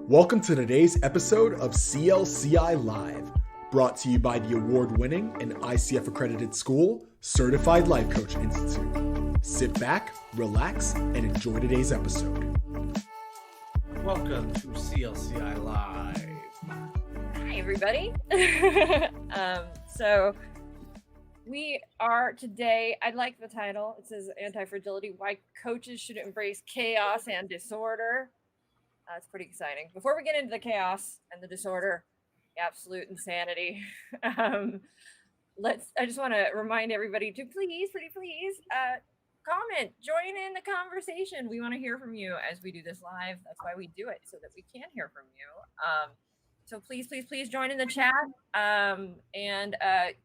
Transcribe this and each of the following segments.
Welcome to today's episode of CLCI Live, brought to you by the award-winning and ICF accredited school, Certified Life Coach Institute. Sit back, relax, and enjoy today's episode. Welcome to CLCI Live. Hi, everybody. So we are today, I like the title. It says Antifragility, Why Coaches Should Embrace Chaos and Disorder. It's pretty exciting. Before we get into the chaos and the disorder, the absolute insanity, I just want to remind everybody to please, comment, join in the conversation. We want to hear from you as we do this live. That's why we do it, so that we can hear from you. So please join in the chat and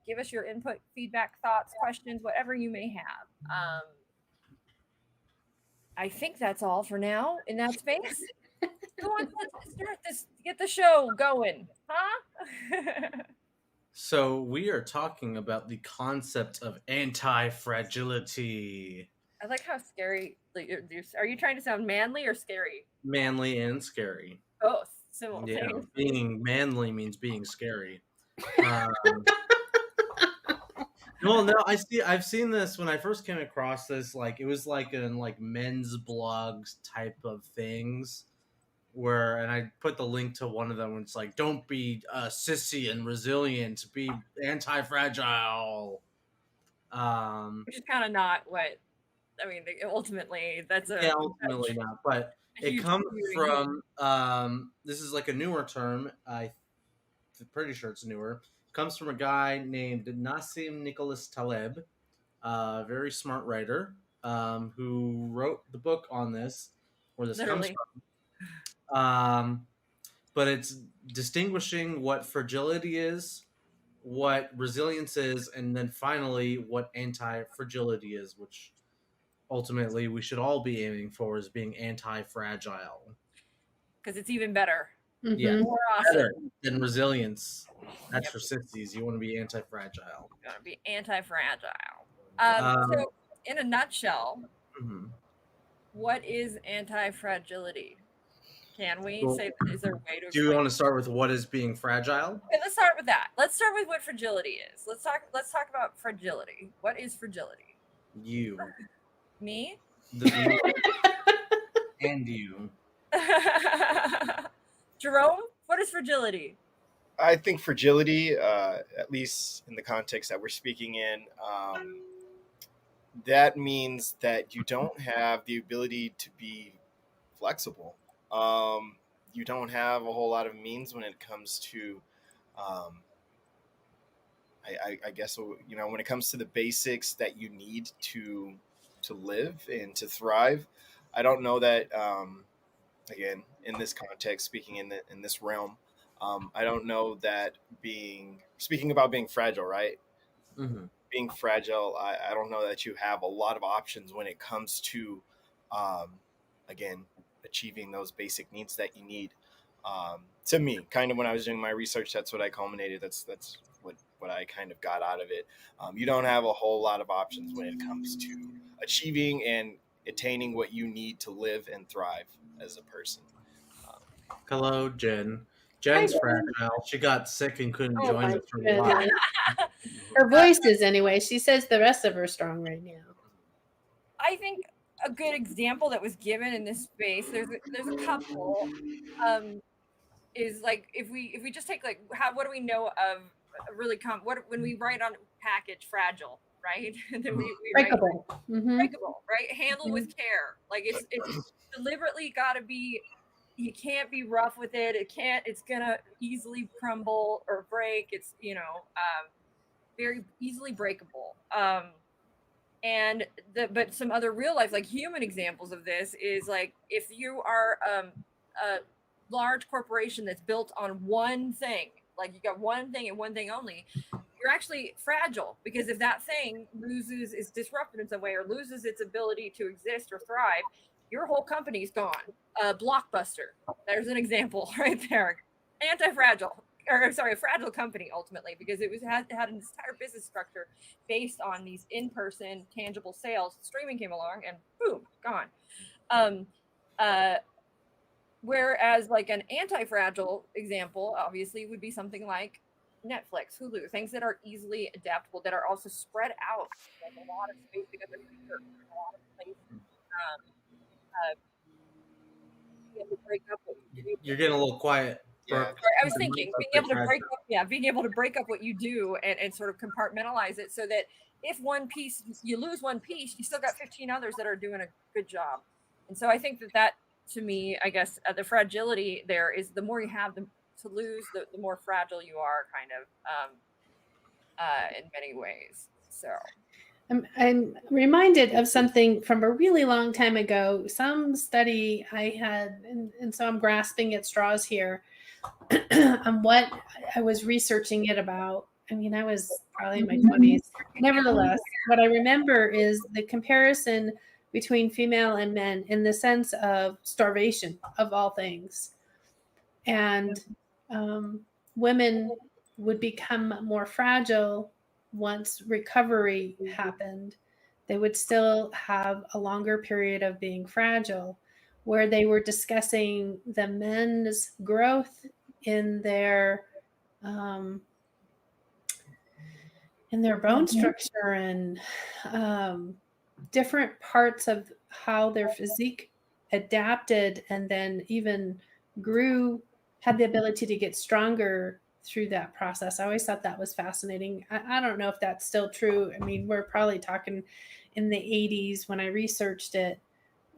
give us your input, feedback, thoughts, questions, whatever you may have. I think that's all for now in that space. Who wants to start this, get the show going, huh? So we are talking about the concept of anti-fragility. I like how scary. Are you trying to sound manly or scary? Manly and scary. Both. Yeah, being manly means being scary. Well, no, I've seen this when I first came across this. Like, it was like in like men's blogs type of things. And I put the link to one of them. It's like, don't be sissy and resilient. Be anti-fragile. Which is kind of not what. I mean, ultimately, that's a. Yeah, ultimately not. But it comes from. This is like a newer term. I'm pretty sure it's newer. It comes from a guy named Nassim Nicholas Taleb, a very smart writer, who wrote the book on this, where this comes from. But it's distinguishing what fragility is, what resilience is, and then finally what anti-fragility is, which ultimately we should all be aiming for, is being anti-fragile. Because it's even better. Mm-hmm. Yeah, more awesome better than resilience. That's for sissies. You want to be anti-fragile. You want to be anti-fragile. So, in a nutshell, what is anti-fragility? Can we say, is there a way to? Do you want to start with what is being fragile? Okay, let's start with that. Let's start with what fragility is. Let's talk about fragility. What is fragility? You. Me? The viewer. And you. Jerome, what is fragility? I think fragility, at least in the context that we're speaking in, that means that you don't have the ability to be flexible. You don't have a whole lot of means when it comes to, I guess, you know, when it comes to the basics that you need to live and to thrive. I don't know that, again, in this context, speaking in this realm, I don't know that speaking about being fragile, right? Mm-hmm. Being fragile, I don't know that you have a lot of options when it comes to, again, achieving those basic needs that you need. To me, kind of when I was doing my research, that's what I culminated. That's what I kind of got out of it. You don't have a whole lot of options when it comes to achieving and attaining what you need to live and thrive as a person. Hello, Jen. Jen's fragile. She got sick and couldn't join us for a while. Her voice is anyway. She says the rest of her strong right now. I think a good example that was given in this space, there's a couple, is like if we just take like what do we know of really when we write on a package fragile, right? And then we breakable. Breakable, right? Handle with care. Like it's deliberately got to be. You can't be rough with it. It's gonna easily crumble or break. It's very easily breakable. But some other real life, like human examples of this is like if you are a large corporation that's built on one thing, like you got one thing and one thing only, you're actually fragile because if that thing is disrupted in some way or loses its ability to exist or thrive, your whole company's gone. Blockbuster. There's an example right there. A fragile company ultimately, because it had an entire business structure based on these in-person tangible sales. Streaming came along and boom, gone. Whereas like an anti-fragile example, obviously, would be something like Netflix, Hulu, things that are easily adaptable, that are also spread out like a lot of space because they're bigger in a lot of places. Being able to break up what you do. You're getting a little quiet. Yeah. Brooke. I was thinking being able to break up, being able to break up what you do and sort of compartmentalize it so that if one piece you lose one piece, you still got 15 others that are doing a good job. And so I think that to me, I guess the fragility there is the more you have to lose, the more fragile you are, kind of, in many ways. So I'm reminded of something from a really long time ago, some study I had, and so I'm grasping at straws here on what I was researching it about. I mean, I was probably in my 20s. Nevertheless, what I remember is the comparison between female and men in the sense of starvation, of all things. And women would become more fragile once recovery happened. They would still have a longer period of being fragile, where they were discussing the men's growth in their bone structure and different parts of how their physique adapted and then even grew, had the ability to get stronger through that process. I always thought that was fascinating. I don't know if that's still true. I mean, we're probably talking in the 80s when I researched it.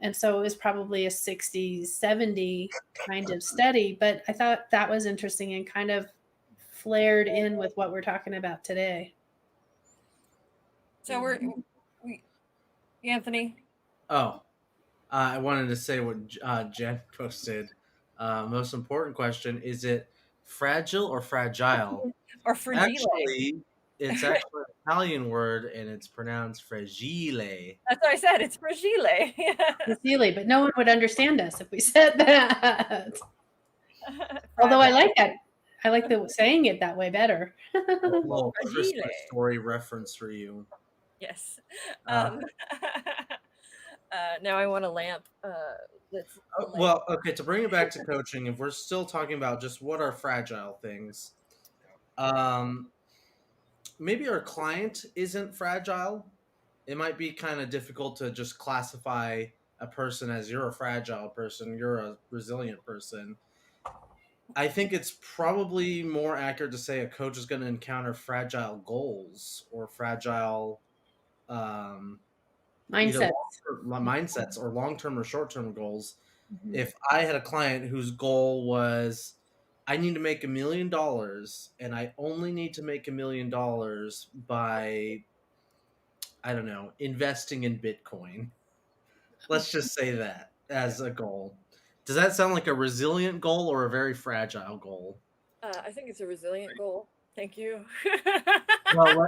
And so it was probably a 60s, 70 kind of study. But I thought that was interesting and kind of flared in with what we're talking about today. So we Anthony. Oh, I wanted to say what Jen posted. Most important question: is it fragile or fragile? Or fragile. Actually, it's actually an Italian word, and it's pronounced fragile. That's what I said. It's fragile. Fragile, but no one would understand us if we said that. Although I like that. I like saying it that way better. A little Christmas story reference for you. Yes. Now I want a lamp. Well, okay, to bring it back to coaching, if we're still talking about just what are fragile things, maybe our client isn't fragile. It might be kind of difficult to just classify a person as you're a fragile person, you're a resilient person. I think it's probably more accurate to say a coach is going to encounter fragile goals or fragile mindsets or long-term or short-term goals. Mm-hmm. If I had a client whose goal was, I need to make $1 million and I only need to make $1 million by, I don't know, investing in Bitcoin. Let's just say that as a goal. Does that sound like a resilient goal or a very fragile goal? I think it's a resilient goal. Thank you. Well,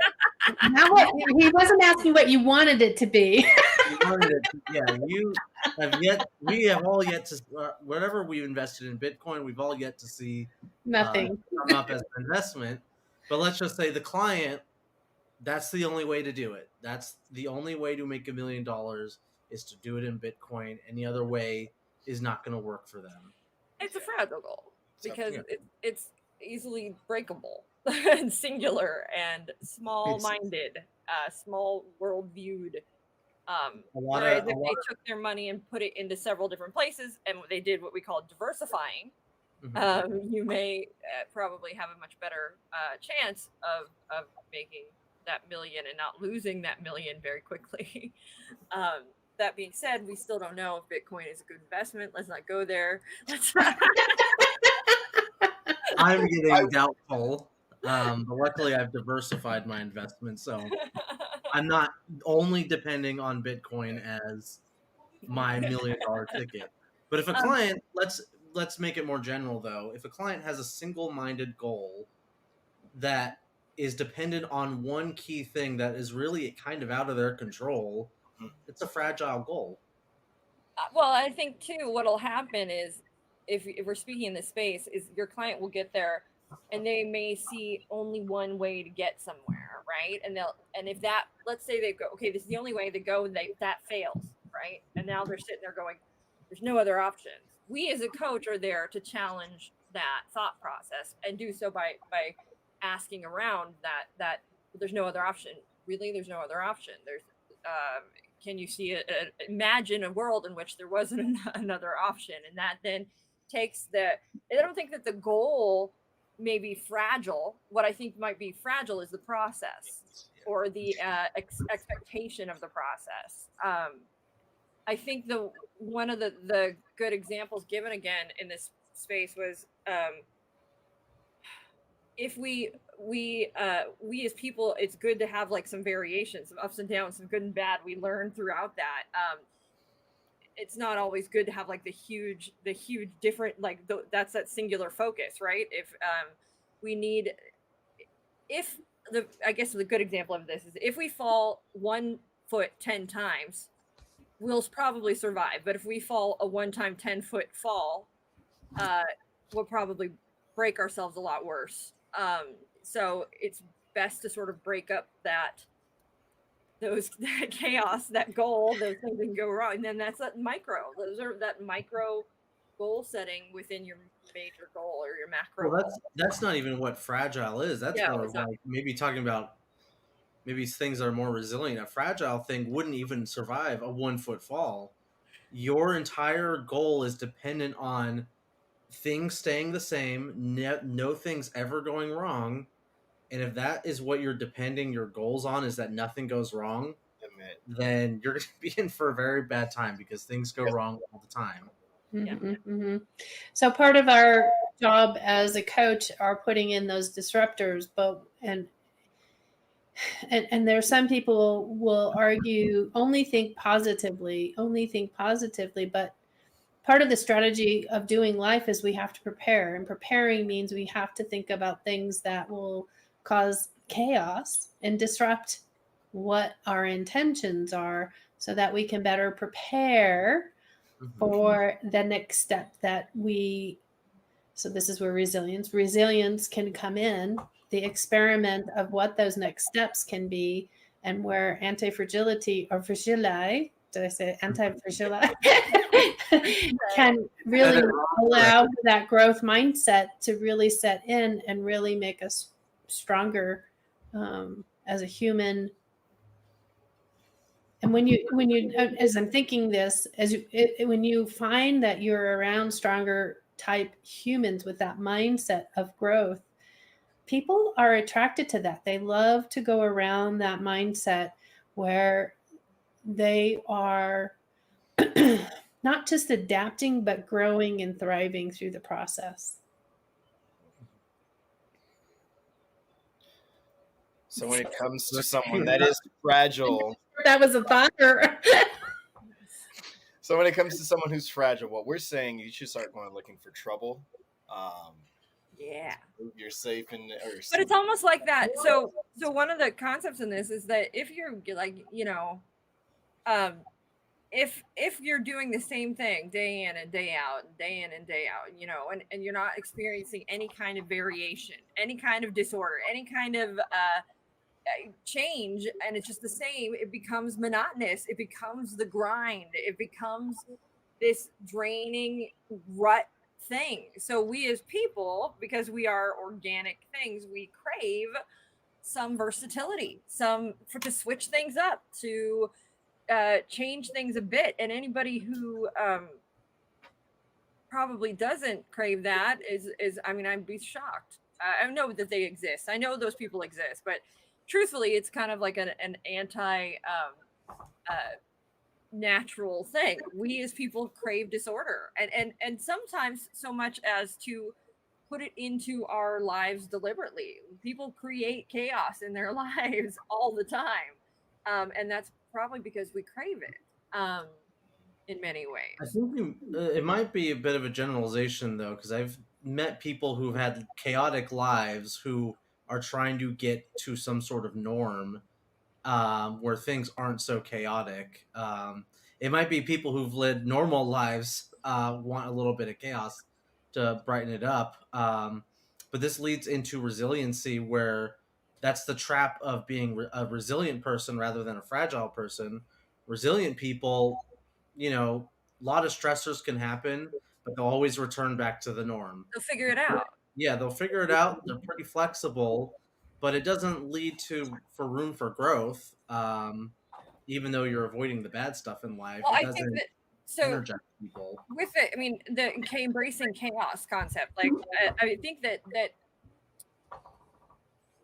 he wasn't asking what you wanted it to be. We have all yet to, whatever we've invested in Bitcoin, we've all yet to see nothing come up as an investment. But let's just say the client, that's the only way to do it. That's the only way to make $1 million is to do it in Bitcoin. Any other way is not going to work for them. It's a fragile goal because it's easily breakable and singular and small-minded, small world-viewed. Whereas if they took their money and put it into several different places and they did what we call diversifying, you may probably have a much better chance of making that million and not losing that million very quickly. That being said, we still don't know if Bitcoin is a good investment. Let's not go there. I'm getting doubtful, but luckily I've diversified my investment, so I'm not only depending on Bitcoin as my $1 million ticket. But if a client, let's make it more general though. If a client has a single-minded goal that is dependent on one key thing that is really kind of out of their control, it's a fragile goal. Well, I think too, what'll happen is if we're speaking in this space, is your client will get there and they may see only one way to get somewhere, right? And if that, let's say they go, okay, this is the only way to go, and that fails, right? And now they're sitting there going, there's no other options. we as a coach are there to challenge that thought process and do so by asking around that there's no other option. Really, there's no other option. There's can you see imagine a world in which there wasn't another option, and that then takes the. I don't think that the goal may be fragile. What I think might be fragile is the process or the expectation of the process. I think one of the good examples given again in this space was if we as people, it's good to have like some variations, some ups and downs, some good and bad. We learn throughout that. It's not always good to have like the huge different like that's that singular focus, right? I guess the good example of this is if we fall 1 foot 10 times, we'll probably survive. But if we fall a 1-time 10-foot fall, we'll probably break ourselves a lot worse. So it's best to sort of break up that chaos, that goal, those things that can go wrong. And then that's that micro goal setting within your major goal or your macro. Well, that's not even what fragile is. That's more like maybe talking about maybe things that are more resilient. A fragile thing wouldn't even survive a 1-foot fall. Your entire goal is dependent on things staying the same, no things ever going wrong. And if that is what you're depending your goals on, is that nothing goes wrong, then you're going to be in for a very bad time because things go wrong all the time. So part of our job as a coach are putting in those disruptors, but and there are some people will argue only think positively, but part of the strategy of doing life is we have to prepare, and preparing means we have to think about things that will cause chaos and disrupt what our intentions are so that we can better prepare for the next step so this is where resilience can come in, the experiment of what those next steps can be, and where anti-fragility or fragility, did I say anti-fragility, can really allow that growth mindset to really set in and really make us stronger as a human. And when you as I'm thinking this, when you find that you're around stronger type humans with that mindset of growth, people are attracted to that. They love to go around that mindset where they are not just adapting, but growing and thriving through the process. So when it comes to someone that is fragile, that was a thought. So when it comes to someone who's fragile, what we're saying, you should start going looking for trouble. You're safe but it's almost like that. So one of the concepts in this is that if you're like, if you're doing the same thing day in and day out, and you're not experiencing any kind of variation, any kind of disorder, any kind of change, and it's just the same, it becomes monotonous, it becomes the grind, it becomes this draining rut thing. So we as people, because we are organic things, we crave some versatility, to switch things up, to change things a bit. And anybody who probably doesn't crave that is I mean, I'd be shocked. I know that they exist. I know those people exist, but truthfully, it's kind of like an anti natural thing. We as people crave disorder, and sometimes so much as to put it into our lives deliberately. People create chaos in their lives all the time, and that's probably because we crave it in many ways. I think it might be a bit of a generalization, though, because I've met people who've had chaotic lives who are trying to get to some sort of norm where things aren't so chaotic. It might be people who've led normal lives want a little bit of chaos to brighten it up. But this leads into resiliency, where that's the trap of being a resilient person rather than a fragile person. Resilient people, a lot of stressors can happen, but they'll always return back to the norm. They'll figure it out. Yeah, they'll figure it out. They're pretty flexible, but it doesn't lead for room for growth. Even though you're avoiding the bad stuff in life, Well, it I doesn't think that energize people. with it, I mean, the embracing chaos concept, like I think that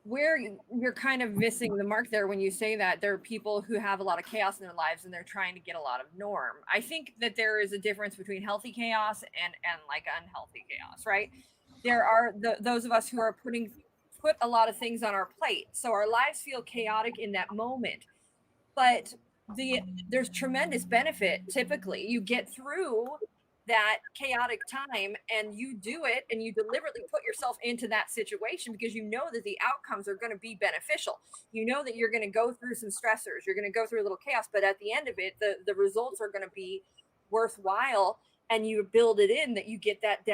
where you're kind of missing the mark there when you say that there are people who have a lot of chaos in their lives and they're trying to get a lot of norm. I think that there is a difference between healthy chaos and like unhealthy chaos, right? There are those of us who are put a lot of things on our plate, so our lives feel chaotic in that moment, but there's tremendous benefit. Typically you get through that chaotic time and you do it and you deliberately put yourself into that situation because you know that the outcomes are going to be beneficial. You know that you're going to go through some stressors, you're going to go through a little chaos, but at the end of it, the results are going to be worthwhile. And you build it in that you get that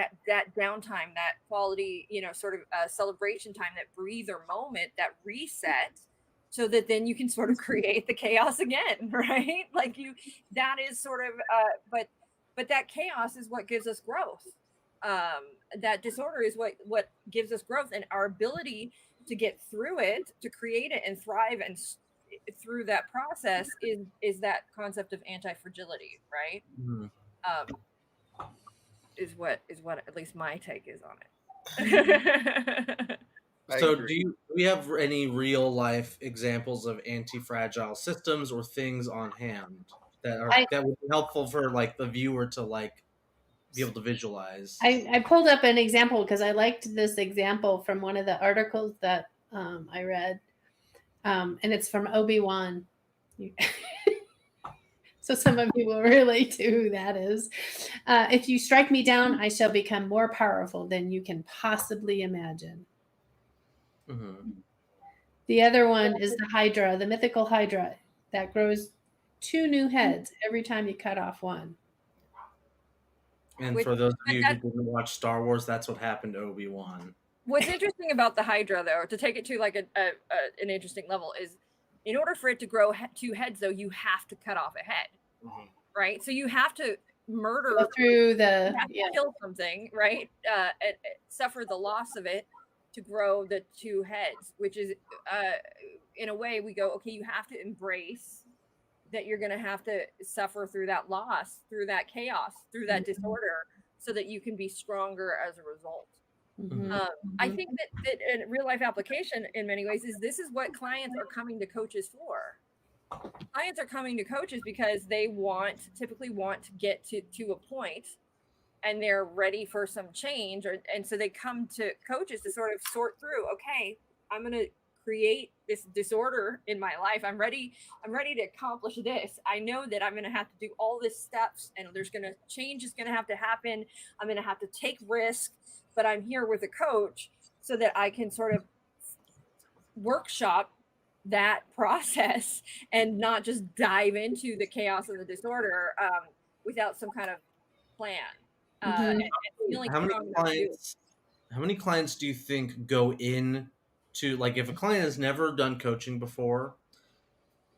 downtime, that quality, sort of celebration time, that breather moment, that reset, so that then you can sort of create the chaos again, right? Like that is sort of, but that chaos is what gives us growth. That disorder is what gives us growth, and our ability to get through it, to create it and thrive, and through that process is that concept of anti-fragility, right? Mm-hmm. Is what at least my take is on it. So do we have any real life examples of anti-fragile systems or things on hand that would be helpful for like the viewer to like be able to visualize? I pulled up an example because I liked this example from one of the articles that I read, and it's from Obi-Wan. So some of you will relate to who that is. If you strike me down, I shall become more powerful than you can possibly imagine. Mm-hmm. The other one is the Hydra, the mythical Hydra that grows 2 new heads every time you cut off one. And for those of you who didn't watch Star Wars, that's what happened to Obi-Wan. What's interesting about the Hydra, though, to take it to like an interesting level, is in order for it to grow 2 heads, though, you have to cut off a head, right? So you have to murder through kill something, right? And suffer the loss of it to grow the 2 heads, which is, in a way, we go, okay, you have to embrace that you're going to have to suffer through that loss, through that chaos, through that disorder, so that you can be stronger as a result. Mm-hmm. I think that in real life application, in many ways, this is what clients are coming to coaches for. Clients are coming to coaches because they typically want to get to a point, and they're ready for some change, and so they come to coaches to sort of sort through. Okay, I'm going to create this disorder in my life. I'm ready to accomplish this. I know that I'm going to have to do all these steps, and change is going to have to happen. I'm going to have to take risk, but I'm here with a coach so that I can sort of workshop that process and not just dive into the chaos of the disorder without some kind of plan. And how many clients do you think go in to, like, if a client has never done coaching before,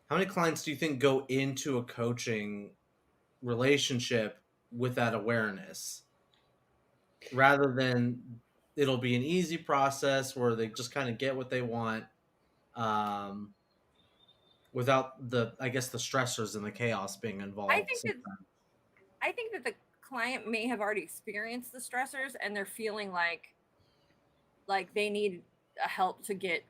how many clients do you think go into a coaching relationship with that awareness, rather than it'll be an easy process where they just kind of get what they want, without the stressors and the chaos being involved? I think that the client may have already experienced the stressors and they're feeling like they need help to get,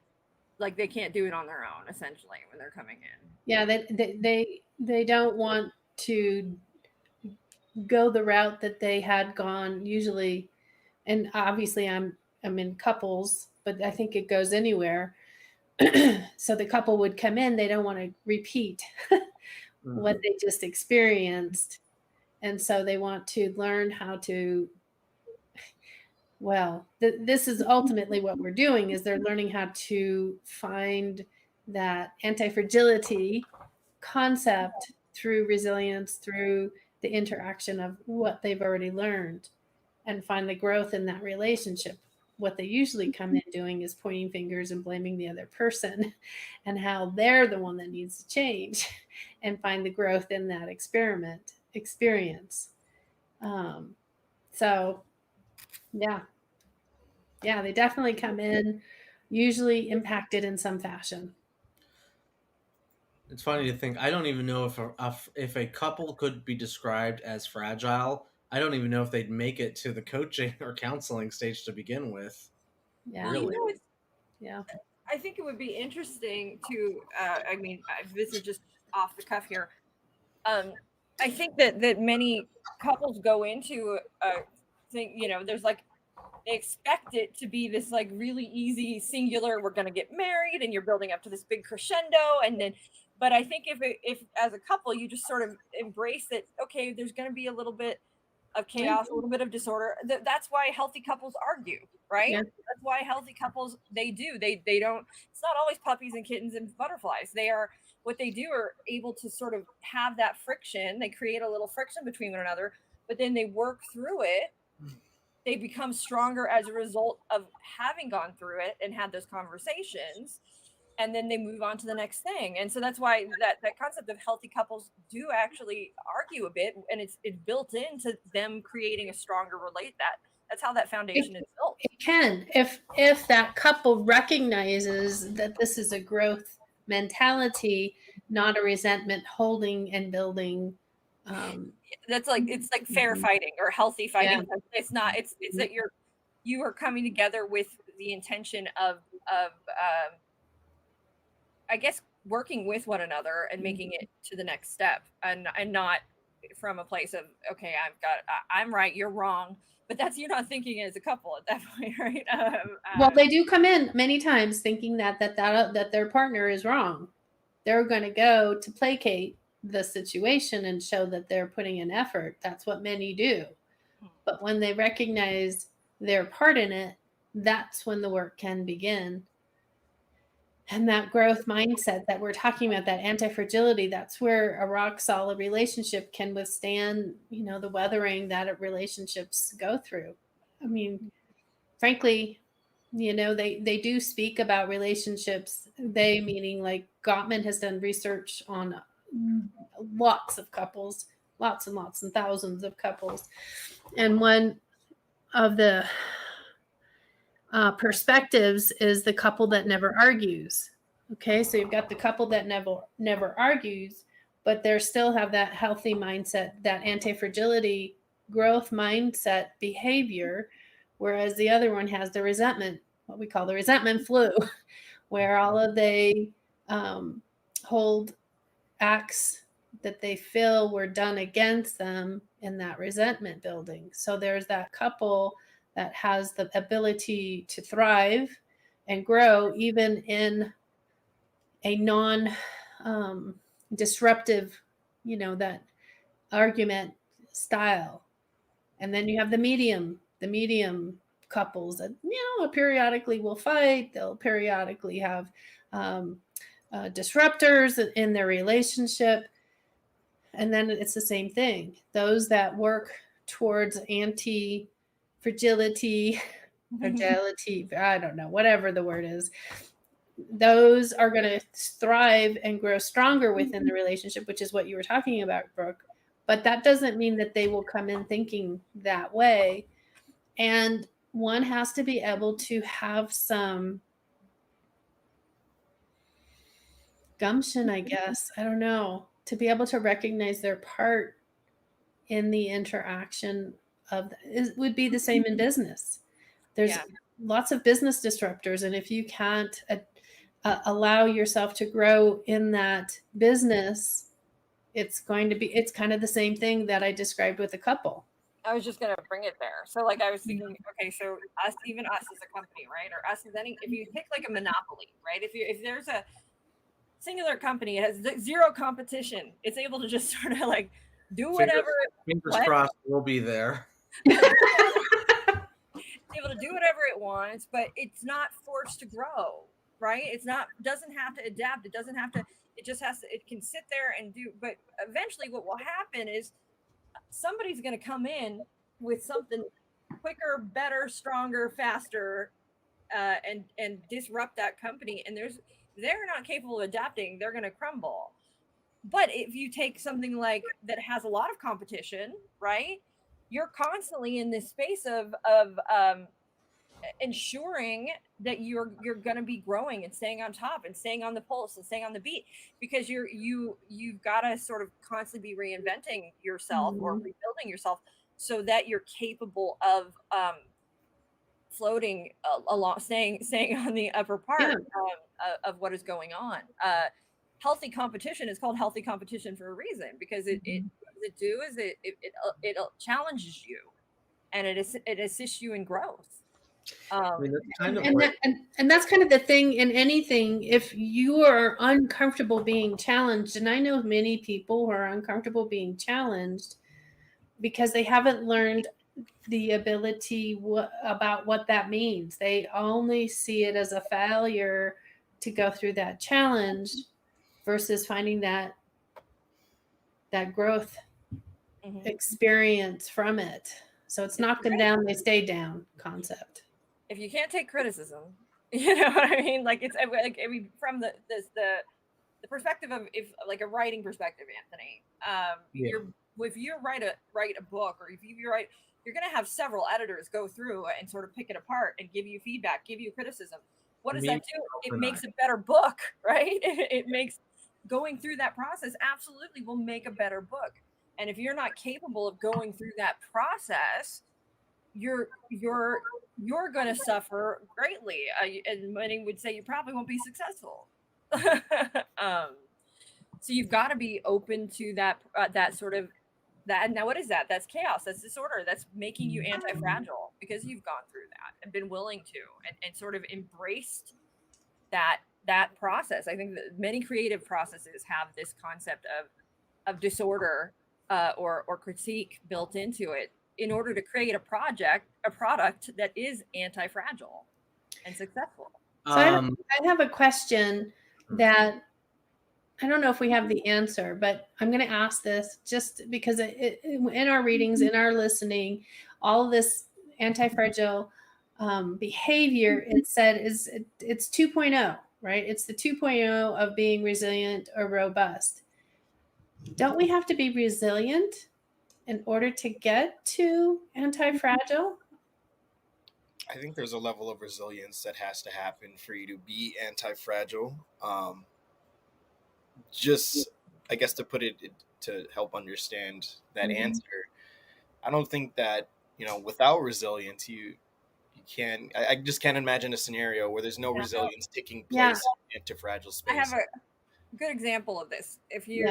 like they can't do it on their own, essentially, when they're coming in. Yeah, they don't want to go the route that they had gone usually, and obviously I'm in couples, but I think it goes anywhere. So the couple would come in, they don't want to repeat what they just experienced, and so they want to learn how to, this is ultimately what we're doing, is they're learning how to find that anti-fragility concept through resilience, through the interaction of what they've already learned, and find the growth in that relationship. What they usually come in doing is pointing fingers and blaming the other person and how they're the one that needs to change, and find the growth in that experience. So, yeah. Yeah, they definitely come in, usually impacted in some fashion. It's funny to think. I don't even know if a couple could be described as fragile. I don't even know if they'd make it to the coaching or counseling stage to begin with. Yeah. Really? Yeah. I think it would be interesting to. I mean, this is just off the cuff here. I think that many couples go into a thing. There's like they expect it to be this like really easy singular. We're gonna get married, and you're building up to this big crescendo, and then. But I think if as a couple you just sort of embrace that, okay, there's going to be a little bit of chaos, a little bit of disorder. That's why healthy couples argue, right? Yeah. That's why healthy couples they don't. It's not always puppies and kittens and butterflies. They are what they do are able to sort of have that friction. They create a little friction between one another, but then they work through it. They become stronger as a result of having gone through it and had those conversations, and then they move on to the next thing. And so that's why that concept of healthy couples do actually argue a bit, and it's built into them creating a stronger that's how that foundation is built. It can, if that couple recognizes that this is a growth mentality, not a resentment holding and building. That's like it's like fair fighting or healthy fighting. Yeah. It's not. It's that you are coming together with the intention of I guess working with one another and making it to the next step, and not from a place of, okay, I'm right, you're wrong. But you're not thinking as a couple at that point, right? Well, they do come in many times thinking that their partner is wrong. They're going to go to placate the situation and show that they're putting in effort. That's what many do. But when they recognize their part in it, that's when the work can begin. And that growth mindset that we're talking about, that anti-fragility, that's where a rock solid relationship can withstand, the weathering that relationships go through. I mean, frankly, they do speak about relationships. They meaning like Gottman has done research on lots of couples, lots and lots and thousands of couples. And one of the perspectives is the couple that never argues. Okay, so you've got the couple that never argues, but they still have that healthy mindset, that anti-fragility growth mindset behavior, whereas the other one has the resentment, what we call the resentment flu, where all of they hold acts that they feel were done against them in that resentment building. So there's that couple that has the ability to thrive and grow even in a non-disruptive, that argument style. And then you have the medium couples that, periodically will fight. They'll periodically have disruptors in their relationship. And then it's the same thing. Those that work towards anti-fragility, I don't know, whatever the word is, those are going to thrive and grow stronger within the relationship, which is what you were talking about, Brooke. But that doesn't mean that they will come in thinking that way. And one has to be able to have some gumption, I guess. I don't know, to be able to recognize their part in the interaction of it would be the same in business. There's lots of business disruptors. And if you can't allow yourself to grow in that business, it's kind of the same thing that I described with a couple. I was just going to bring it there. So like I was thinking, okay, so even us as a company, right? Or us as if you pick like a monopoly, right? If there's a singular company, it has zero competition, it's able to just sort of like do whatever. Fingers crossed we'll be there. It's able to do whatever it wants, but it's not forced to grow, right? Doesn't have to adapt. It doesn't have to, it just has to, it can sit there and do, but eventually what will happen is somebody's going to come in with something quicker, better, stronger, faster, and disrupt that company. And they're not capable of adapting. They're going to crumble. But if you take something like that has a lot of competition, right? you're constantly in this space of ensuring that you're going to be growing and staying on top and staying on the pulse and staying on the beat, because you've got to sort of constantly be reinventing yourself or rebuilding yourself so that you're capable of floating along, staying on the upper part of what is going on. Healthy competition is called healthy competition for a reason, because it challenges you, and it assists you in growth. And that's kind of the thing in anything. If you are uncomfortable being challenged, and I know many people who are uncomfortable being challenged because they haven't learned the ability about what that means. They only see it as a failure to go through that challenge versus finding that growth experience from it. So it's knock them down, they stay down concept. If you can't take criticism, you know what I mean? Like, it's like, I mean, from the perspective of, if like a writing perspective, Anthony, if you write a book, or if you write, you're going to have several editors go through and sort of pick it apart and give you feedback, give you criticism. What does that do? It makes a better book, right? It makes going through that process absolutely will make a better book. And if you're not capable of going through that process, you're going to suffer greatly, and many would say you probably won't be successful. So you've got to be open to that sort of that. Now, what is that? That's chaos. That's disorder. That's making you anti-fragile, because you've gone through that and been willing to, and sort of embraced that process. I think that many creative processes have this concept of disorder or critique built into it, in order to create a product that is anti-fragile and successful. So I have a question that I don't know if we have the answer, but I'm going to ask this just because in our readings, in our listening, all of this anti-fragile behavior, it said it's 2.0, right? It's the 2.0 of being resilient or robust. Don't we have to be resilient in order to get to anti-fragile? I think there's a level of resilience that has to happen for you to be anti-fragile. Just, I guess, to put it, to help understand that answer, I don't think that, without resilience, you can. I just can't imagine a scenario where there's no resilience taking place in anti-fragile space. I have a good example of this. If you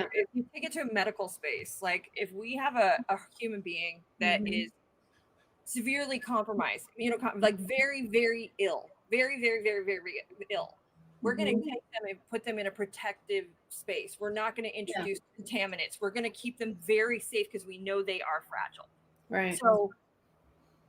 take it to a medical space, like if we have a human being that is severely compromised, like very, very ill, very, very, very, very ill, we're going to take them and put them in a protective space. We're not going to introduce contaminants. We're going to keep them very safe because we know they are fragile. Right. So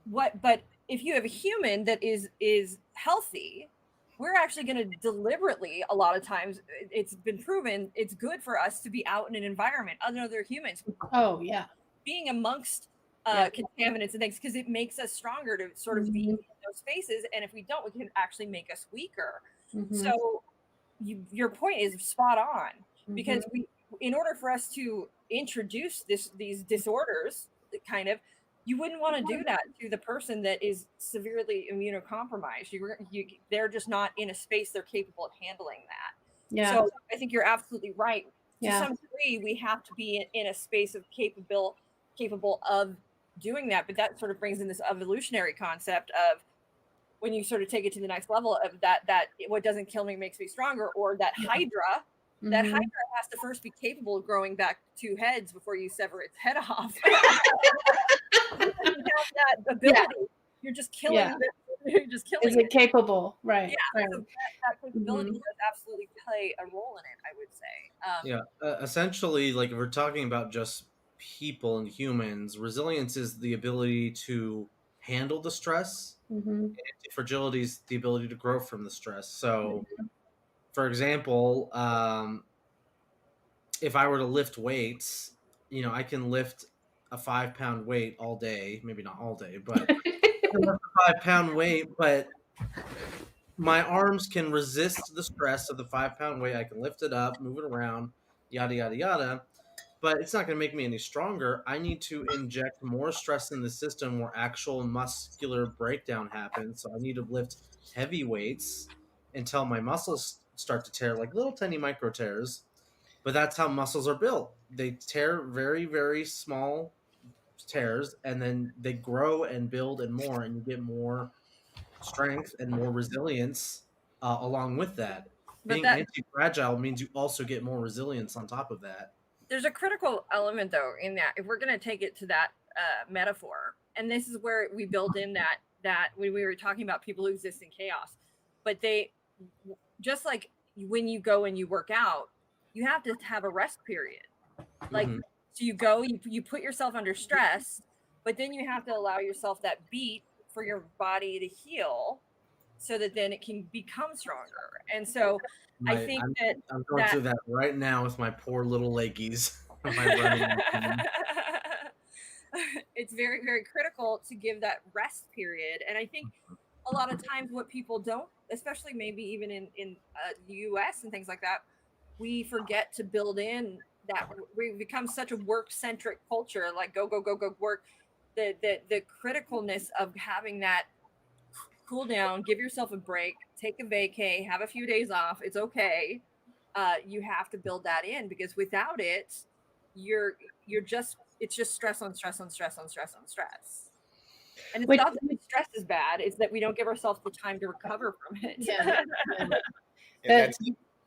but if you have a human that is healthy, we're actually going to deliberately, a lot of times, it's been proven, it's good for us to be out in an environment other humans. Oh, yeah. Being amongst contaminants and things, because it makes us stronger to sort of be in those spaces. And if we don't, it can actually make us weaker. So your point is spot on, because in order for us to introduce these disorders, kind of, you wouldn't want to do that to the person that is severely immunocompromised. They're just not in a space they're capable of handling that. Yeah. So I think you're absolutely right. To some degree, we have to be in a space of capable of doing that. But that sort of brings in this evolutionary concept of, when you sort of take it to the next level of that what doesn't kill me makes me stronger, or that Hydra. That Hydra has to first be capable of growing back 2 heads before you sever its head off. You have that ability. You're just killing. You're just killing. Is it capable? Right. Yeah. Right. So that capability does absolutely play a role in it, I would say. Essentially, like, if we're talking about just people and humans, resilience is the ability to handle the stress. Anti-fragility is the ability to grow from the stress. So, for example, if I were to lift weights, I can lift a 5-pound weight all day. Maybe not all day, but I can lift a 5-pound weight. But my arms can resist the stress of the 5-pound weight. I can lift it up, move it around, yada yada yada. but it's not going to make me any stronger. I need to inject more stress in the system where actual muscular breakdown happens. So I need to lift heavy weights until my muscles start to tear like little tiny micro tears. But that's how muscles are built. They tear very, very small tears, and then they grow and build and more, and you get more strength and more resilience along with that. But Being anti-fragile means you also get more resilience on top of that. There's a critical element though in that, if we're going to take it to that metaphor, and this is where we build in that when we were talking about people who exist in chaos, but they, just like when you go and you work out, you have to have a rest period. Like, so you go, you put yourself under stress, but then you have to allow yourself that beat for your body to heal, so that then it can become stronger. And so I think I'm going through that right now with my poor little leggies. It's very, very critical to give that rest period. And I think a lot of times what people don't, especially maybe even in the US and things like that, we forget to build in that. We become such a work-centric culture, like go work. The criticalness of having that cool down, give yourself a break, take a vacay, have a few days off. It's okay. You have to build that in, because without it, it's just stress on stress on stress on stress on stress. And it's not that stress is bad; it's that we don't give ourselves the time to recover from it. Yeah.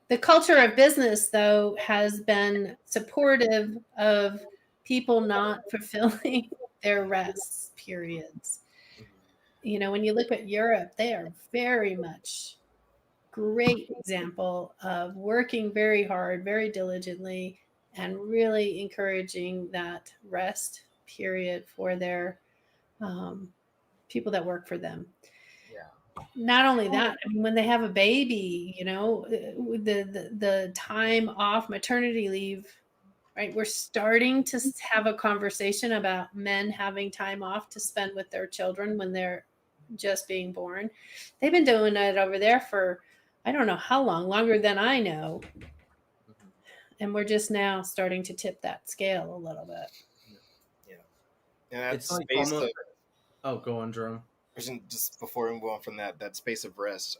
The culture of business, though, has been supportive of people not fulfilling their rest periods. You know, when you look at Europe, they are very much great example of working very hard, very diligently, and really encouraging that rest period for their people that work for them. Yeah. Not only that, I mean, when they have a baby, you know, the time off, maternity leave, right? We're starting to have a conversation about men having time off to spend with their children when they're just being born. They've been doing it over there for, I don't know how long, longer than I know. And we're just now starting to tip that scale a little bit. Yeah. And that's it's like space almost, oh, go on, Jerome. Just before we move on from that space of rest,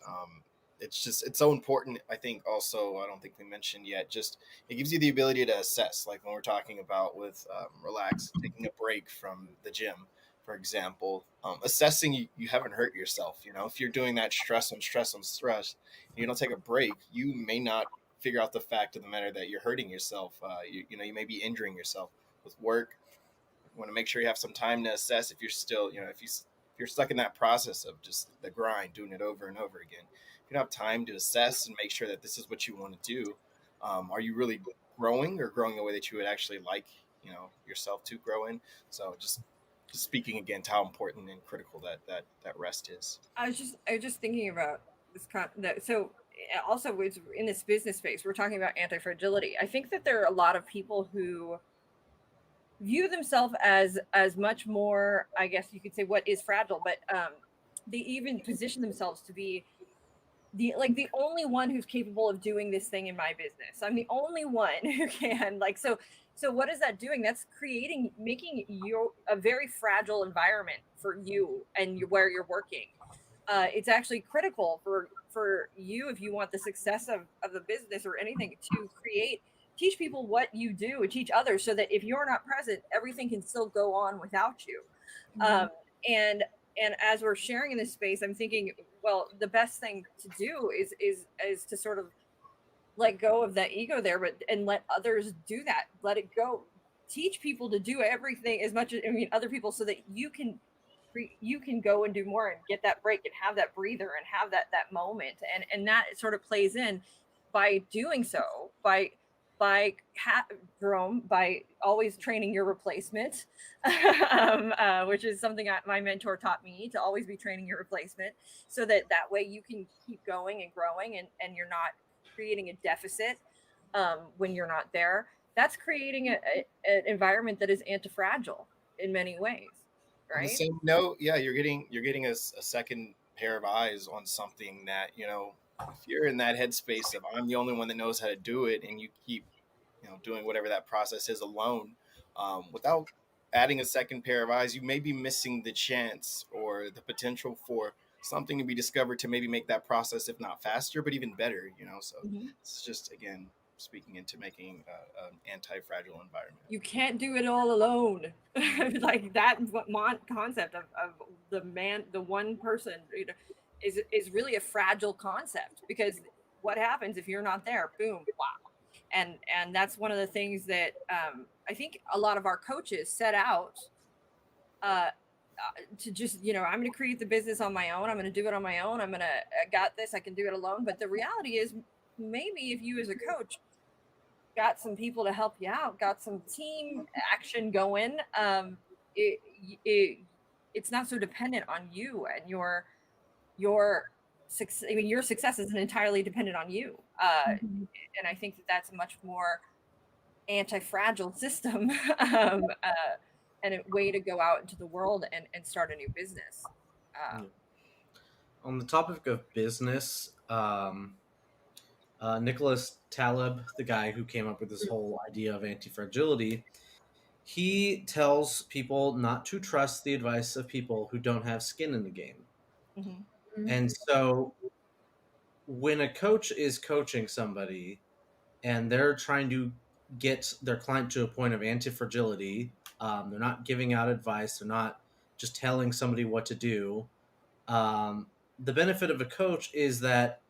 it's so important. I think also, I don't think we mentioned yet, just it gives you the ability to assess, like when we're talking about with relax, taking a break from the gym, for example, assessing you haven't hurt yourself. You know, if you're doing that stress on stress on stress, and you don't take a break, you may not figure out the fact of the matter that you're hurting yourself. You know, you may be injuring yourself with work. You want to make sure you have some time to assess if you're still, you know, if you're stuck in that process of just the grind, doing it over and over again. If you don't have time to assess and make sure that this is what you want to do, are you really growing or growing the way that you would actually like, you know, yourself to grow in? So just speaking again to how important and critical that rest is. I was just thinking about this so also in this business space, we're talking about anti-fragility. I think that there are a lot of people who view themselves as much more, I guess you could say, what is fragile, but they even position themselves to be the only one who's capable of doing this thing in my business. I'm the only one who can, like, so what is that doing? That's making you a very fragile environment for you and where you're working. It's actually critical for you, if you want the success of the business or anything, to teach people what you do and teach others, so that if you're not present, everything can still go on without you. And as we're sharing in this space, I'm thinking, well, the best thing to do is to sort of let go of that ego there, and let others do that. Let it go. Teach people to do everything as much as, other people, so that you can go and do more and get that break and have that breather and have that moment. And that sort of plays in by doing so, Jerome, by always training your replacement, which is something my mentor taught me, to always be training your replacement, so that way you can keep going and growing, and you're not creating a deficit when you're not there. That's creating an environment that is anti-fragile in many ways, right? On the same note, yeah, you're getting a second pair of eyes on something that, you know, if you're in that headspace of I'm the only one that knows how to do it, and you keep, doing whatever that process is alone, without adding a second pair of eyes, you may be missing the chance or the potential for something to be discovered to maybe make that process, if not faster, but even better. So it's just, again, speaking into making an anti-fragile environment. You can't do it all alone. Like that concept of the one person, is really a fragile concept, because what happens if you're not there? Boom, wow. And that's one of the things that I think a lot of our coaches set out to just, I'm going to create the business on my own. I'm going to do it on my own. I got this. I can do it alone. But the reality is, maybe if you as a coach got some people to help you out, got some team action going, it's not so dependent on you and your success. I mean, your success isn't entirely dependent on you. And I think that's a much more anti-fragile system and a way to go out into the world and start a new business. On the topic of business, Nicholas Taleb, the guy who came up with this whole idea of anti-fragility, he tells people not to trust the advice of people who don't have skin in the game. And so when a coach is coaching somebody and they're trying to get their client to a point of anti-fragility, they're not giving out advice, they're not just telling somebody what to do. The benefit of a coach is that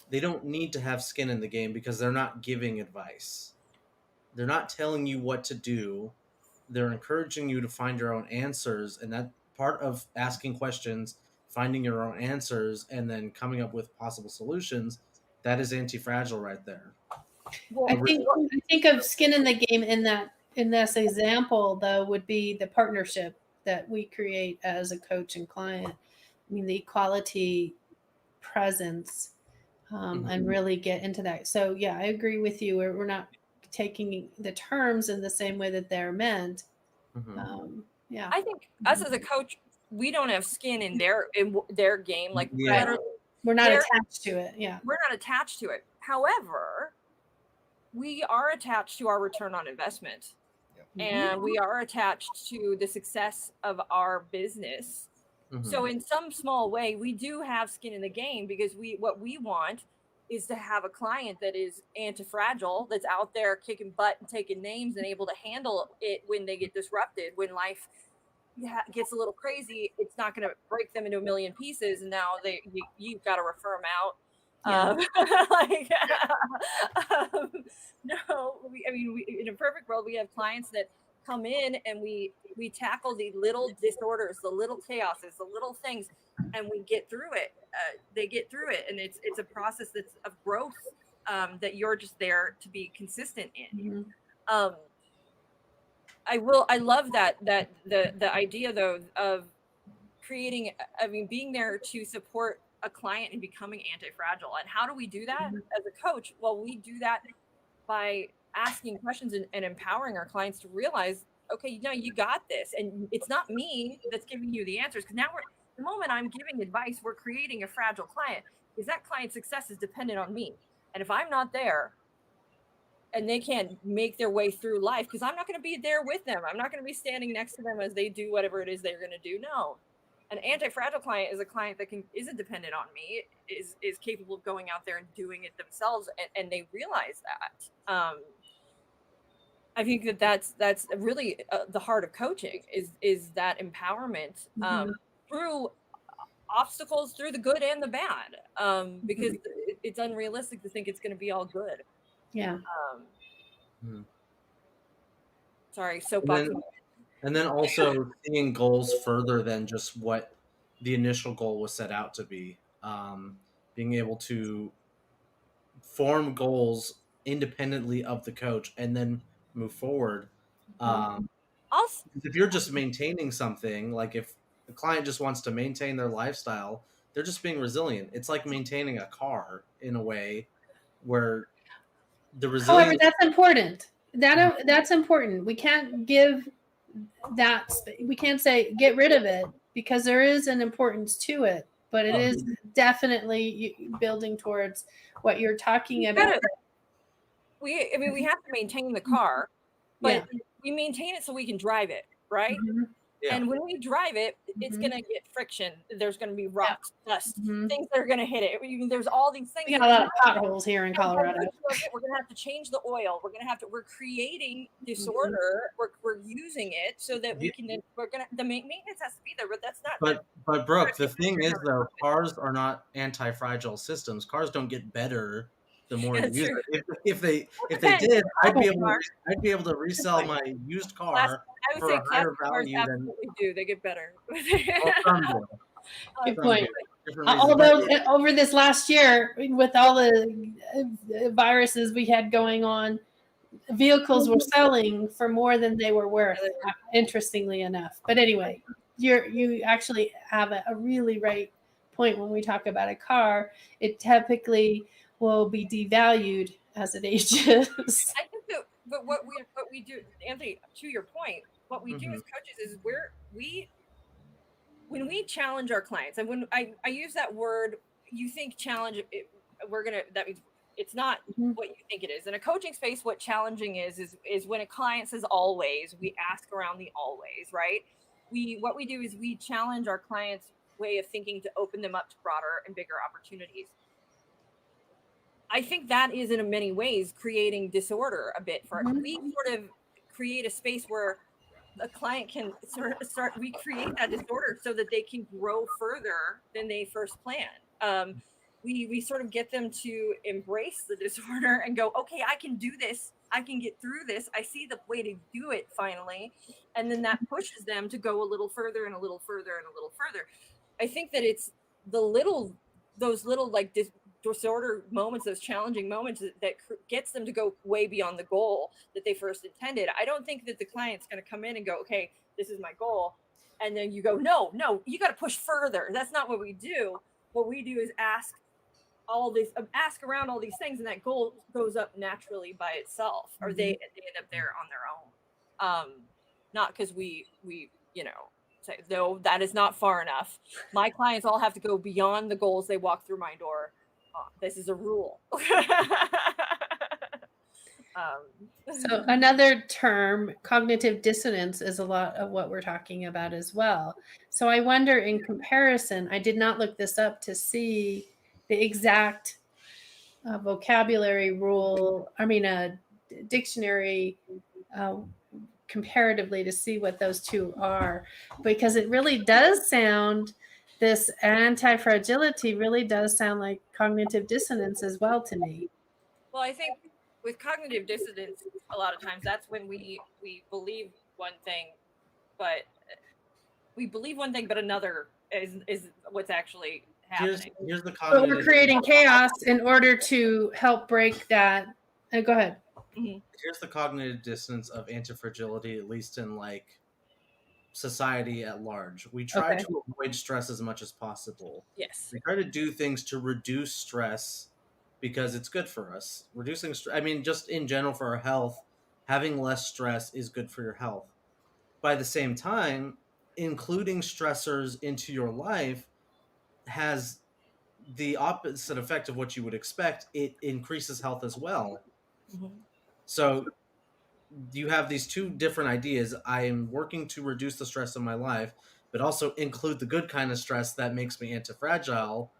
they don't need to have skin in the game, because they're not giving advice. They're not telling you what to do. They're encouraging you to find your own answers. And that part of asking questions, finding your own answers, and then coming up with possible solutions, that is anti-fragile right there. Well, I think of skin in the game in this example, though, would be the partnership that we create as a coach and client. I mean, the equality presence, and really get into that. So yeah, I agree with you. We're not taking the terms in the same way that they're meant. Yeah, I think us as a coach, we don't have skin in their game. Like we're not attached to it. Yeah, we're not attached to it. However, we are attached to our return on investment, and we are attached to the success of our business. So in some small way, we do have skin in the game, because what we want is to have a client that is anti-fragile, that's out there kicking butt and taking names and able to handle it when they get disrupted, when life gets a little crazy. It's not going to break them into a million pieces, and now you've got to refer them out. No, in a perfect world, we have clients that come in and we tackle the little disorders, the little chaoses, the little things, and we get through it. They get through it, and it's a process that's of growth, that you're just there to be consistent in. I love that the idea, though, of creating, being there to support a client in becoming anti-fragile. And how do we do that as a coach? Well, we do that by asking questions and empowering our clients to realize, okay, you got this, and it's not me that's giving you the answers. Because now the moment I'm giving advice, we're creating a fragile client, because that client's success is dependent on me. And if I'm not there, and they can't make their way through life, because I'm not going to be there with them, I'm not going to be standing next to them as they do whatever it is they're going to do. No, an anti-fragile client is a client that isn't dependent on me, is capable of going out there and doing it themselves, and they realize that. I think that's really the heart of coaching, is that empowerment through obstacles, through the good and the bad, because it's unrealistic to think it's going to be all good. Yeah. Sorry, soapbox. And then also seeing goals further than just what the initial goal was set out to be. Being able to form goals independently of the coach and then move forward. If you're just maintaining something, like if the client just wants to maintain their lifestyle, they're just being resilient. It's like maintaining a car in a way where the resilience. However, that's important. That's important. We can't give that. We can't say get rid of it, because there is an importance to it. But it is definitely building towards what you're talking about. we have to maintain the car, but we maintain it so we can drive it, right? Mm-hmm. Yeah. And when we drive it, it's Mhm. going to get friction. There's going to be rocks, dust, Mhm. things that are going to hit it. There's all these things. We got a lot of potholes here in Colorado. We're going to have to change the oil. We're creating disorder. We're using it so that we can, the maintenance has to be there, but that's not. But Brooke, the thing is though, cars are not anti-fragile systems. Cars don't get better the more you use it. If they did, I'd be able to resell my used car I would for say a higher cars value than. absolutely do. They get better. Good point. Although over this last year, with all the viruses we had going on, vehicles were selling for more than they were worth, interestingly enough. But anyway, you actually have a really right point when we talk about a car. It typically will be devalued as it ages. I think that, but what we do, Anthony, to your point, what we do as coaches is when we challenge our clients, and when I use that word, you think challenge, that means it's not what you think it is. In a coaching space, what challenging is when a client says always, we ask around the always, right? What we do is we challenge our clients' way of thinking to open them up to broader and bigger opportunities. I think that is in many ways creating disorder a bit for we sort of create a space where a client can we create that disorder so that they can grow further than they first planned. We sort of get them to embrace the disorder and go, okay, I can do this. I can get through this. I see the way to do it finally. And then that pushes them to go a little further and a little further and a little further. I think that it's those little like disorder moments, those challenging moments that gets them to go way beyond the goal that they first intended. I don't think that the client's going to come in and go, okay, this is my goal. And then you go, no, you got to push further. That's not what we do. What we do is ask around all these things, and that goal goes up naturally by itself, or they end up there on their own. Not because we say, no, that is not far enough. My clients all have to go beyond the goals they walk through my door. This is a rule. So another term, cognitive dissonance, is a lot of what we're talking about as well. So I wonder, in comparison, I did not look this up to see the exact vocabulary rule, a dictionary comparatively to see what those two are, because it really does sound, this anti-fragility really does sound like cognitive dissonance as well to me. Well, I think with cognitive dissonance, a lot of times that's when we believe one thing, but another is what's actually happening. Here's the cognitive. But we're creating chaos in order to help break that. Go ahead. Here's the cognitive dissonance of anti-fragility, at least in like society at large. We try to avoid stress as much as possible. Yes. We try to do things to reduce stress because it's good for us. Reducing stress, just in general for our health, having less stress is good for your health. By the same time, including stressors into your life has the opposite effect of what you would expect. It increases health as well. So you have these two different ideas. I am working to reduce the stress in my life, but also include the good kind of stress that makes me anti-fragile.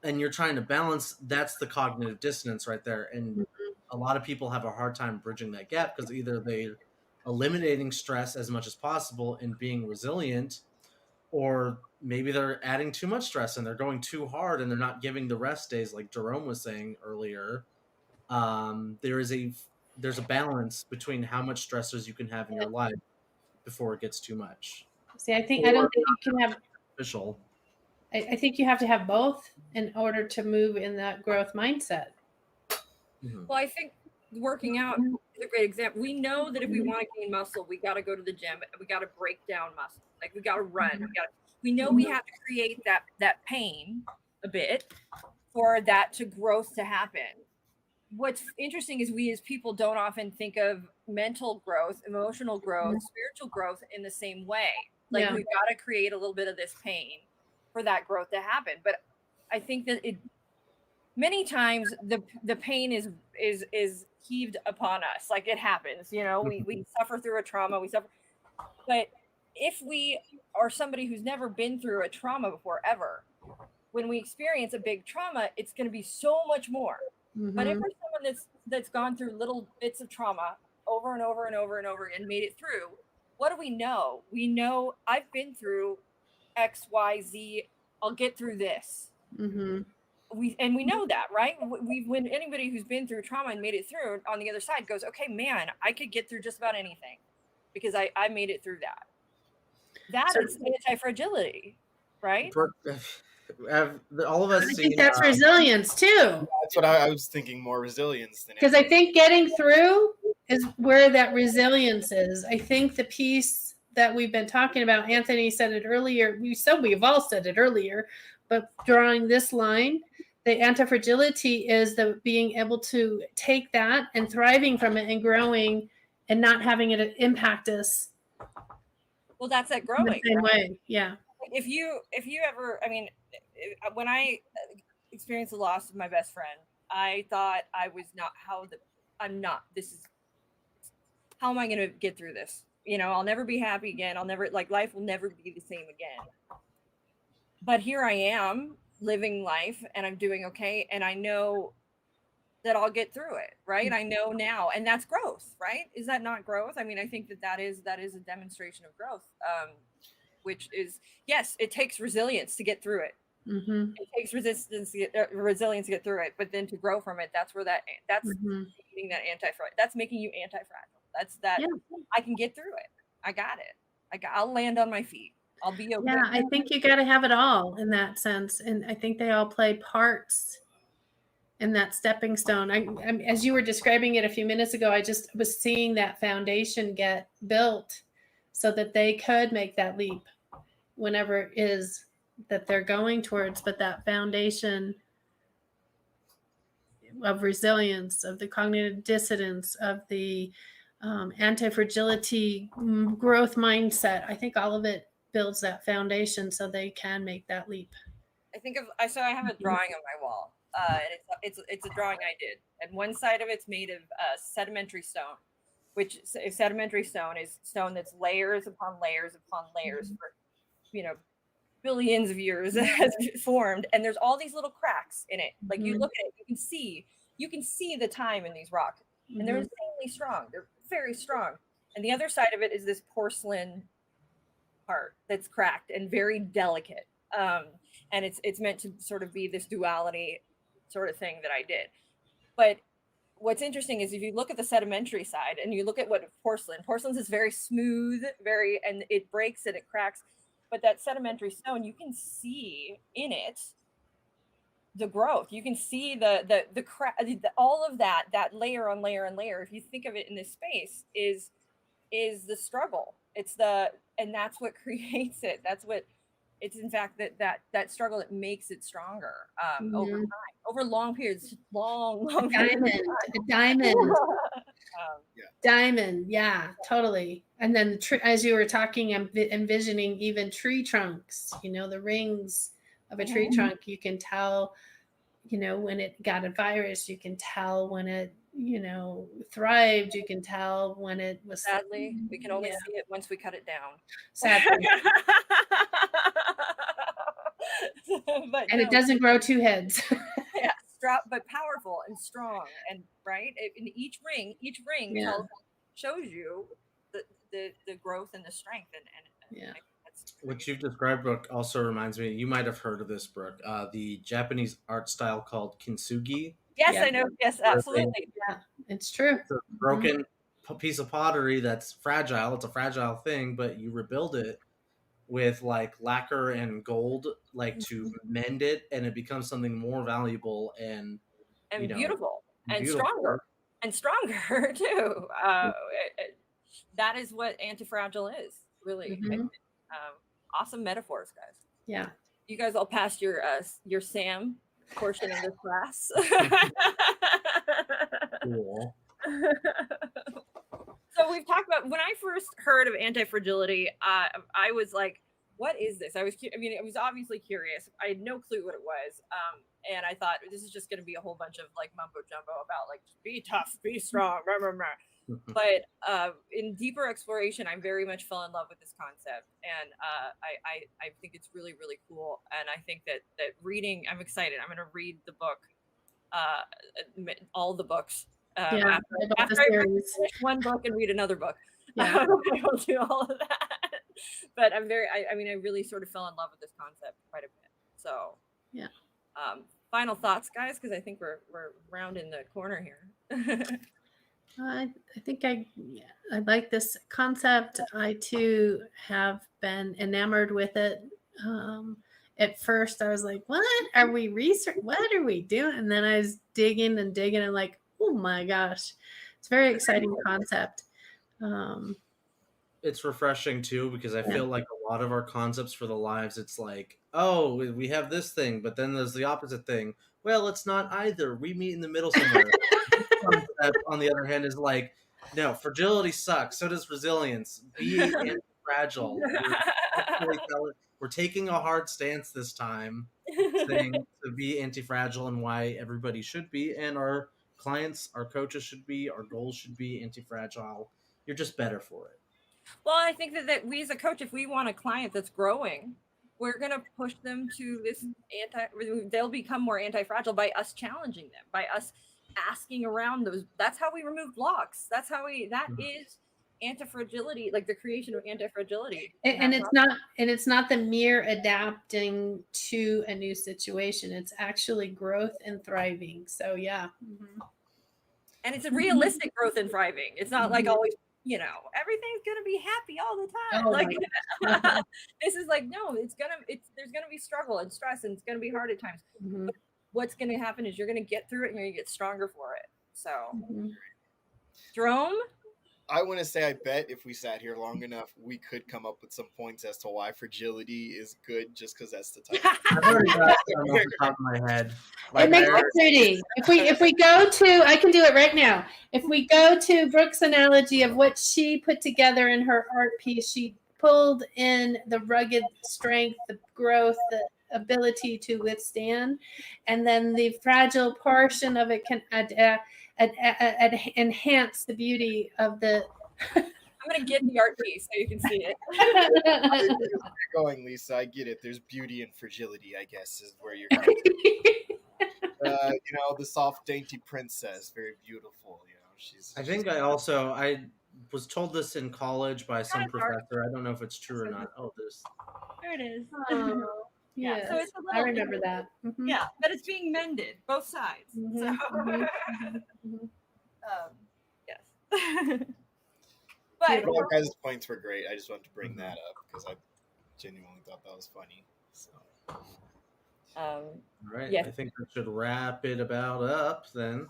And you're trying to balance. That's the cognitive dissonance right there. And a lot of people have a hard time bridging that gap because either they're eliminating stress as much as possible and being resilient, or maybe they're adding too much stress and they're going too hard and they're not giving the rest days, like Jerome was saying earlier. There's a balance between how much stressors you can have in your life before it gets too much. See, I don't think you can have official. I think you have to have both in order to move in that growth mindset. Well, I think working out is a great example. We know that if we want to gain muscle, we got to go to the gym. We got to break down muscle. Like we got to run. We know we have to create that pain a bit for that growth to happen. What's interesting is we as people don't often think of mental growth, emotional growth, spiritual growth in the same way. Like we've got to create a little bit of this pain for that growth to happen. But I think that many times the pain is heaved upon us. Like it happens, you know, we suffer through a trauma, but if we are somebody who's never been through a trauma before ever, when we experience a big trauma, it's going to be so much more. But if we're someone that's gone through little bits of trauma over and over and over and over and made it through, what do we know? We know I've been through X, Y, Z. I'll get through this. We know that, right? When anybody who's been through trauma and made it through on the other side goes, okay, man, I could get through just about anything because I made it through that. That is anti-fragility, right? Have all of us I seen, think that's resilience too. That's what I was thinking, more resilience than because I think getting through is where that resilience is. I think the piece that we've been talking about, Anthony said it earlier, we've all said it earlier, but drawing this line, the anti-fragility is the being able to take that and thriving from it and growing and not having it impact us. Well, that's that growing. In the same way, yeah. If you ever, I mean, when I experienced the loss of my best friend, I thought I was not how am I going to get through this? You know, I'll never be happy again. Life will never be the same again. But here I am living life and I'm doing okay. And I know that I'll get through it, right? I know now, and that's growth, right? Is that not growth? I mean, I think that is a demonstration of growth, which is, yes, it takes resilience to get through it. It takes resilience to get through it, but then to grow from it, that's making that anti-fragile. That's making you anti-fragile. I can get through it. I got it. I'll land on my feet. I'll be okay. Yeah, I think you got to have it all in that sense, and I think they all play parts in that stepping stone. I as you were describing it a few minutes ago, I just was seeing that foundation get built so that they could make that leap whenever it is that they're going towards, but that foundation of resilience, of the cognitive dissonance, of the anti-fragility growth mindset, I think all of it builds that foundation so they can make that leap. I have a drawing on my wall, and it's a drawing I did, and one side of it's made of sedimentary stone, which sedimentary stone is stone that's layers upon layers upon layers for, you know, billions of years has formed, and there's all these little cracks in it. Like you look at it, you can see the time in these rocks, and they're insanely strong. They're very strong. And the other side of it is this porcelain part that's cracked and very delicate. And it's meant to sort of be this duality sort of thing that I did. But what's interesting is if you look at the sedimentary side and you look at what porcelain is very smooth, and it breaks and it cracks. But that sedimentary stone, you can see in it the growth. You can see the all of that layer on layer and layer. If you think of it in this space, is the struggle. And that's what creates it. It's in fact that struggle that makes it stronger over time, over long periods, long diamond. Diamond, yeah, totally. And then as you were talking, I'm envisioning even tree trunks, you know, the rings of a tree trunk. You can tell, you know, when it got a virus, you can tell when it, you know, thrived. You can tell when it was. Sadly, we can only see it once we cut it down. Sadly. And it doesn't grow two heads. Yeah, but powerful and strong, and right in each ring shows you the growth and the strength, and what you've described, Brooke, also reminds me. You might have heard of this, Brooke. The Japanese art style called kintsugi. Yes, I know. Yes, absolutely. Yeah, it's true. It's a broken piece of pottery that's fragile. It's a fragile thing, but you rebuild it with like lacquer and gold, like to mend it, and it becomes something more valuable and beautiful and stronger too. That is what anti-fragile is, really. Awesome metaphors, guys. Yeah, you guys all passed your SAM portion of this class. Cool. So we've talked about, when I first heard of anti-fragility, I was like, what is this? I was obviously curious. I had no clue what it was. And I thought this is just going to be a whole bunch of like mumbo jumbo about like be tough, be strong, blah, blah, blah. But in deeper exploration, I very much fell in love with this concept, and I think it's really, really cool. And I think that reading, I'm excited. I'm going to read the book, all the books. Yeah, after I finish one book and read another book, I will do all of that. But I'm I really sort of fell in love with this concept quite a bit. So yeah. Final thoughts, guys, because I think we're rounding the corner here. I think I like this concept. I too have been enamored with it. At first, I was like, "What are we research? What are we doing?" And then I was digging and digging, and like, "Oh my gosh, it's a very exciting concept." It's refreshing too, because I feel like a lot of our concepts for the lives, it's like, oh, we have this thing, but then there's the opposite thing. Well, it's not either. We meet in the middle somewhere. Concept, on the other hand, is like, no, fragility sucks. So does resilience. Be anti-fragile. We're taking a hard stance this time, saying to be anti-fragile and why everybody should be, and our clients, our coaches should be, our goals should be anti-fragile. You're just better for it. Well, I think that we as a coach, if we want a client that's growing, we're going to push them to this they'll become more anti-fragile by us challenging them, by us asking around those. That's how we remove blocks. That's how that is anti-fragility, like the creation of anti-fragility. And it's not the mere adapting to a new situation. It's actually growth and thriving. So yeah. Mm-hmm. And it's a realistic growth and thriving. It's not like always, everything's going to be happy all the time. This is like, no, there's going to be struggle and stress, and it's going to be hard at times. But what's going to happen is you're going to get through it and you're going to get stronger for it. So, Jerome? I want to say, I bet if we sat here long enough, we could come up with some points as to why fragility is good, just because that's the title. I've already got some off the top of my head. It makes it pretty. If we go to, I can do it right now. If we go to Brooke's analogy of what she put together in her art piece, she pulled in the rugged strength, the growth, the ability to withstand, and then the fragile portion of it can enhance the beauty of the. I'm going to get the art piece so you can see it. Going, Lisa, I get it. There's beauty and fragility, I guess, is where you're going. The soft, dainty princess, very beautiful. I think I was told this in college by some professor. I don't know if it's true or not. Oh, there it is. Oh, yeah. So it's a little, I remember that. Mm-hmm. Yeah, but it's being mended, both sides. Mm-hmm. So, yes. But all guys' points were great. I just wanted to bring that up because I genuinely thought that was funny. So. All right. Yes. I think we should wrap it about up then.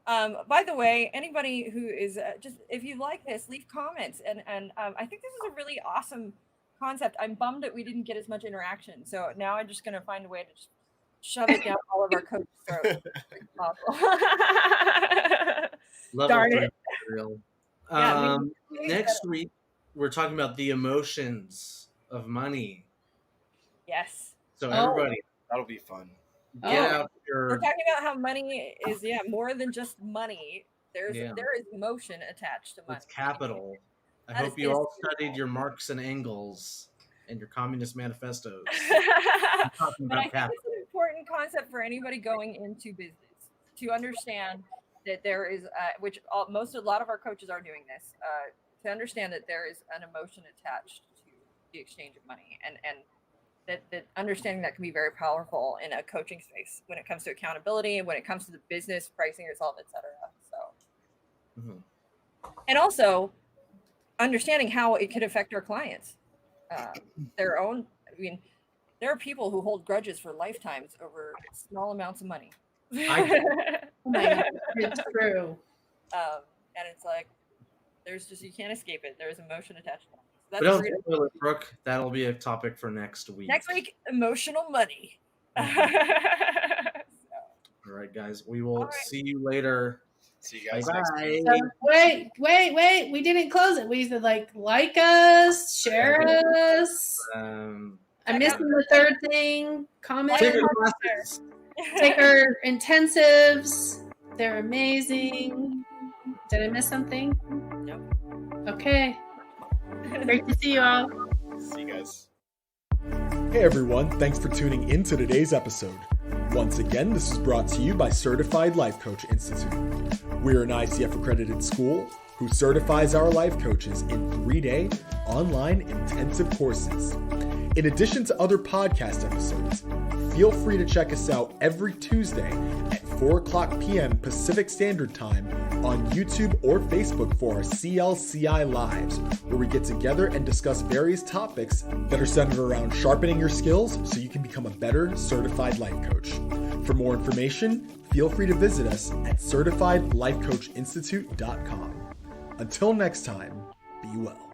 By the way, anybody who is just, if you like this, leave comments. And I think this is a really awesome concept. I'm bummed that we didn't get as much interaction. So now I'm just going to find a way to just shove it down all of our coaches' throats. Darn it. Next week, we're talking about the emotions of money. Yes. So everybody, that'll be fun. Get out your. We're talking about how money is more than just money. There is emotion attached to money. It's capital. I hope you all studied your Marx and Engels and your Communist manifestos. But I think it's an important concept for anybody going into business to understand that there is, a lot of our coaches are doing this, to understand that there is an emotion attached to the exchange of money, and that understanding that can be very powerful in a coaching space when it comes to accountability and when it comes to the business, pricing yourself, etc. So, and also understanding how it could affect our clients, their own. I mean, there are people who hold grudges for lifetimes over small amounts of money. Oh my God, it's true. And it's like, you can't escape it. There's emotion attached to it. But don't spoil it, Brooke. That'll be a topic for next week. Next week, emotional money. All right, guys. We will see you later. See you guys Bye next bye. week. So, wait. We didn't close it. We said like us, share us. I'm missing the third thing. Comment. Take our classes. Take our intensives. They're amazing. Did I miss something? Nope. Okay. Great to see you all. See you guys. Hey everyone, thanks for tuning in to today's episode. Once again, this is brought to you by Certified Life Coach Institute. We're an ICF accredited school who certifies our life coaches in 3-day online intensive courses. In addition to other podcast episodes, feel free to check us out every Tuesday at 4:00 p.m. Pacific Standard Time on YouTube or Facebook for our CLCI Lives, where we get together and discuss various topics that are centered around sharpening your skills so you can become a better certified life coach. For more information, feel free to visit us at certifiedlifecoachinstitute.com. Until next time, be well.